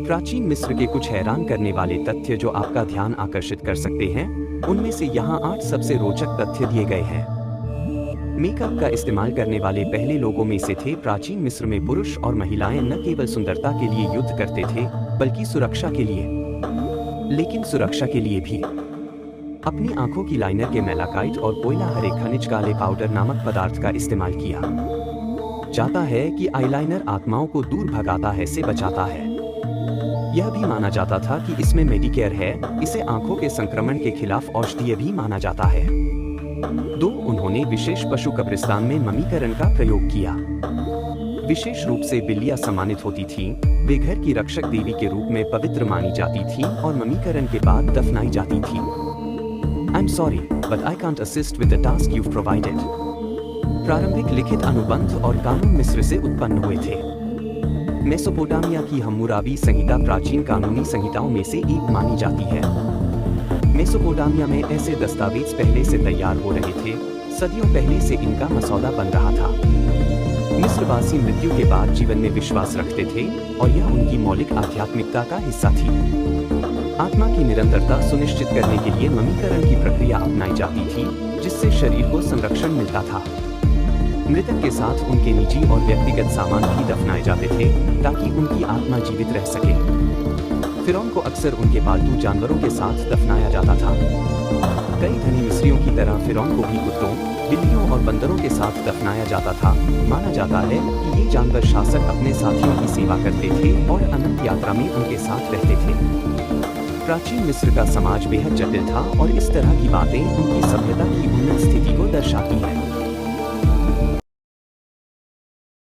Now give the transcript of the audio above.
प्राचीन मिस्र के कुछ हैरान करने वाले तथ्य जो आपका ध्यान आकर्षित कर सकते हैं, उनमें से यहाँ 8 सबसे रोचक तथ्य दिए गए हैं। मेकअप का इस्तेमाल करने वाले पहले लोगों में से थे। प्राचीन मिस्र में पुरुष और महिलाएं न केवल सुंदरता के लिए युद्ध करते थे, बल्कि सुरक्षा के लिए, लेकिन सुरक्षा के लिए भी। अपनी आंखों की लाइनर के मेलाकाइट और कोयला हरे खनिज काले पाउडर नामक पदार्थ का इस्तेमाल किया जाता है कि आईलाइनर आत्माओं को दूर भगाता है से बचाता है। यह भी माना जाता था कि इसमें मेडिकेयर है। इसे आंखों के संक्रमण के खिलाफ औषधीय भी माना जाता है। 2. उन्होंने विशेष पशु कब्रिस्तान में ममीकरण का प्रयोग किया। विशेष रूप से बिल्लियां सम्मानित होती थीं। वे घर की रक्षक देवी के रूप में पवित्र मानी जाती थीं और ममीकरण के बाद दफनाई जाती थीं। I'm sorry, but I can't assist with the task you've provided. प्रारंभिक लिखित अनुबंध और कानून मिस्र से उत्पन्न हुए थे। मेसोपोटामिया की हम्मुराबी संहिता प्राचीन कानूनी संहिताओं में से एक मानी जाती है। मेसोपोटामिया में ऐसे दस्तावेज पहले से तैयार हो रहे थे। सदियों पहले से इनका मसौदा बन रहा था। मिस्रवासी मृत्यु के बाद जीवन में विश्वास रखते थे और यह उनकी मौलिक आध्यात्मिकता का हिस्सा थी। आत्मा की निरंतरता सुनिश्चित करने के लिए ममीकरण की प्रक्रिया अपनाई जाती थी, जिससे शरीर को संरक्षण मिलता था। मृतक के साथ उनके निजी और व्यक्तिगत सामान भी दफनाए जाते थे ताकि उनकी आत्मा जीवित रह सके। फिरौन को अक्सर उनके पालतू जानवरों के साथ दफनाया जाता था। कई धनी मिस्रियों की तरह फिरौन को भी कुत्तों, बिल्लियों और बंदरों के साथ दफनाया जाता था। माना जाता है कि ये जानवर शासक अपने साथियों की सेवा करते थे और अनंत यात्रा में उनके साथ रहते थे। प्राचीन मिस्र का समाज बेहद जटिल था और इस तरह की बातें उनकी सभ्यता की उन्नत स्थिति को दर्शाती हैं।